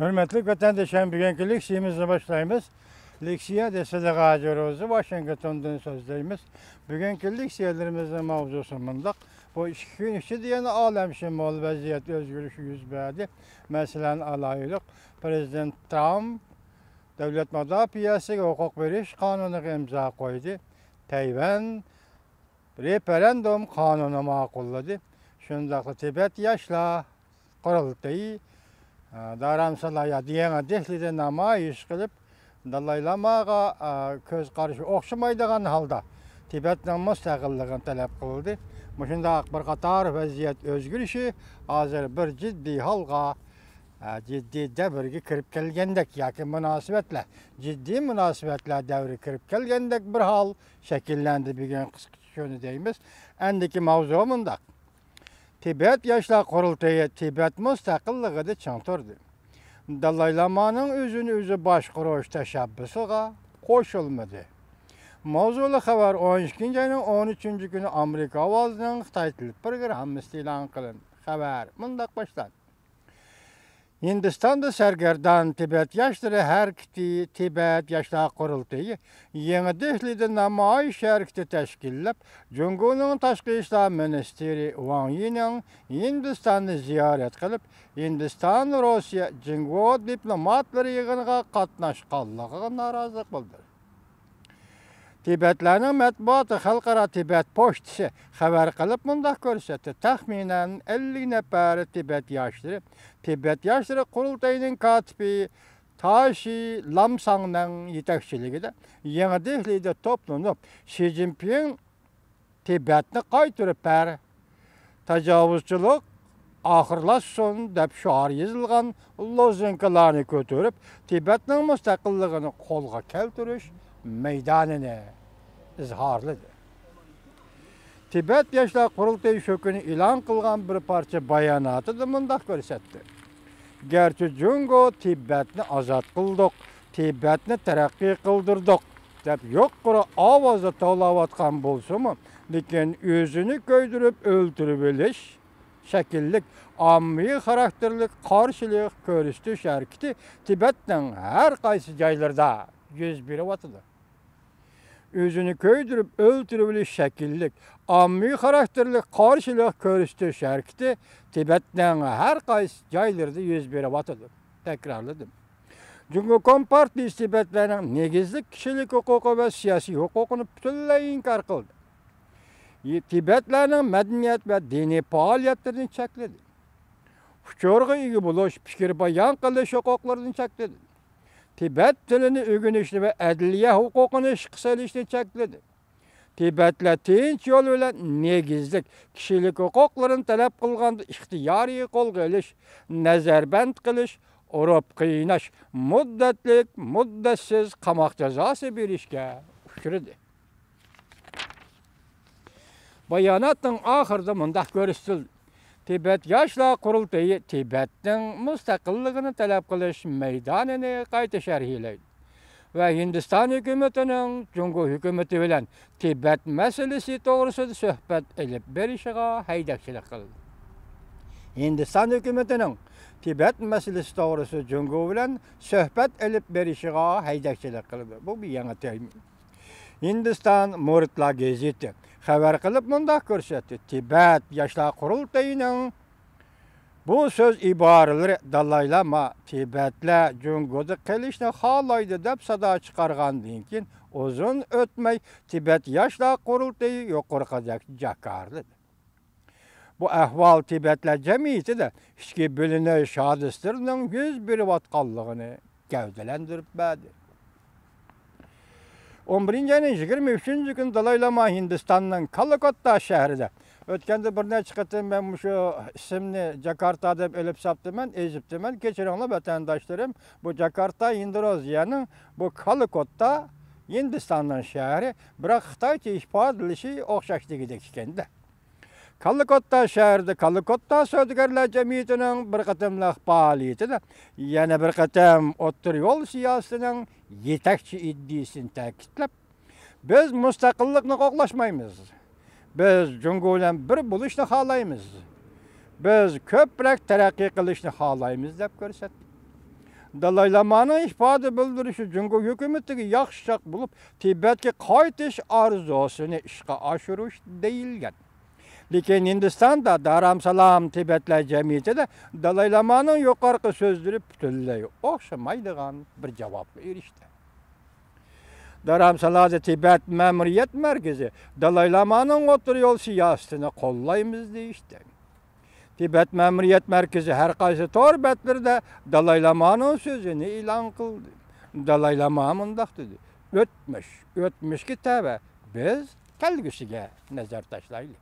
Hürmetli vatandaşlarım, bugünkü leksiyemizi başlayımız. Leksiya desede ağacırızı Washington'dan sözleyimiz. Bugünkü leksiyelerimizin mavzusu mındak. Bu iki gün içi diyen alem şemol vaziyet özgürlüğü yüz verdi. Mesela alaylık Prezident Trump devlet müdafiyası hukuk veriş kanunu imza koydu. Tayvan referandum kanunu makulladı. Şundaklı Tibet yaşla kurultayı Daramsalaya diyene dehlide namayış kılıp Dalai Lama'ga köz karşı okşamaydıgan halda Tibet'nin müstakillığını talep kıldı. Muşunda bir qatar vaziyet özgür işi hazır bir ciddi halga ciddi devrge kirip kelgendek yaki münasibetle ciddi münasibetle devri kirip kelgendek bir hal şekillendi bugün kıskıçını deyimiz. Endiki mavzumunda Tibet Yaşlar Kurultayı Tibet müstakilliği de çantordu. Dalai Lama'nın özünü başkuruş teşebbüsüge koşulmadı. Mavzulu haber 12. ayının 13. günü Amerika avazının Xitay tili programı ilan kılındı. Haber mındak başlandı. Hindistan'da sergerdan Tibet yaşları herkiti Tibet Yaşlar Kurultayı yeni Dehli'de namayiş hareketi teşkillep, Cumhur'un Taşkı İşler Ministeri Wang Yi'nin Hindistan'ı ziyaret kılıp, Hindistan-Rusya Cumhur diplomatları yığınıga katnaşkanlığı narazılık bildirdi. Tibetlerinin matbuatı Halkara Tibet Poçtisi haber kılıp mındak görsetdi. Tahminen 50 nefer Tibet yaşları, Tibet yaşları kurultayının katibi Tashi Lamsang'ın yetekçiliğinde Yeni Dehli'de toplanıp Xi Jinping Tibet'ni kaytırıp beri tecavüzçülük ahırlaşsın dep şuar yazılgan lozinkalarını götürüp Tibet'nin müstakilliğini kolga keltiriş meydanını izharlıdır. Tibet Yaşlar Kurultayı şökünü ilan kılgan bir parça bayanatı da mındak görsetdi. Gerçi Cungo Tibet'ni azat kıldık, Tibet'ni terakki kıldırdık dep yok kuru avazı tolavatkan bolsa mı, lekin özünü köydürüp öldürübiliş, şekillik, ammi karakterlik karşılık körüstü şerkiti Tibet'nin her kaysı jaylarda yüz biri vatıdır. Özünü köydürüp öldürübiliş şekillik, ammi karakterlik karşılık körüstü şerkiti Tibet'nin her kaysı jaylarda yüz biri vatıdır. Tekrarladım. Çünkü Kompartiyası Tibetlerinin negizlik kişilik hukuku ve siyasi hukukunu bütünlüğü inkar kıldı. Tibetlerinin medeniyet ve dini faaliyetlerini çekledi. Uçorga ilgi buluş, fikir bayan kılış hukuklarını çekledi. Tibet dilini ögünüşlü ve adliye hukukunu işkısalışını çekledi. Tibet'le tinç yol ile negizlik kişilik hukuklarını talep kılgandı, ihtiyari kol geliş, nezarband kılış, urup kıynaş, muddetlik, muddetsiz qamak cezası bir işke uçurdu. Bayanatın ahırda mındak görüştüldü. Tibet Yaşlar Kurultayı Tibet'nin müstakilliğini talep kılış meydanını kayta şerhileydi. Ve Hindistan hükümetinin Cumhur hükümeti bilen Tibet meselesi doğrusu söhbet edip berişiga haydakçılık kıldı. Hindistan hükümetinin Tibet meselesi doğrusu Cumhur bilen söhbet edip berişiga haydakçılık kıldı. Bu bir yana temin. Hindistan Muritla gezeti haber kılıp mındak görsetti. Tibet Yaşlar Kurultayı'nın bu söz ibareleri Dalai Lama Tibet'le Cumhur'da kelişini halaydı dep sada çıkargandan keyin uzun ötmey Tibet Yaşlar Kurultayı yukarıkacak jakardı. Bu ahval Tibet'le cemiyeti de hiçki bölünüş hadislerinin 101 vatkanlığını gövdelendirip verdi. 11. ayının 23. gün Dalai Lama Hindistan'ın Kolkata şehrinde. Ötkende bir ne çıkarttım ben şu isimni Jakarta'da ölüp saptım ben, eziptim ben. Geçirenle vatandaşlarım bu Jakarta Indonezya'nın bu Kolkata Hindistan'ın şehri bırak Xitayca ifade edilişi okşaştıgıdaki kendi. Kolkata şehirde Kolkata Södgerler Cemiyeti'nin bir kıtımlık faaliyeti de yine bir kıtım otur yol siyasetinin yetekçi iddiasını tekitlep biz müstakillikni koklaşmayız. Biz Cumhur'la bir buluşni halaymiz. Biz köprek terakki kılışni halaymiz dep görsettik. Dalai Lama'nın ifade bildirişi Cumhur hükümetini yaxşıcaq bulup Tibet'e qaytish arzusunu işe aşırış deyilgen. Lekin Hindistan'da Dharamsalam Tibetler cemiyeti de Dalai Lama'nın yukarı sözleri bütünlüğü oxşamaydigan bir cevapla erişti. Dharamsalada Tibet Memuriyet Merkezi Dalai Lama'nın otur yol siyasetini kollayımız deyişti. Tibet Memuriyet Merkezi her qaysı torbetlerde Dalai Lama'nın sözünü ilan kıldı. Dalai Lama mındaq dedi. Ötmüş ki tabi biz kelgüsüge nazar taşlaylı.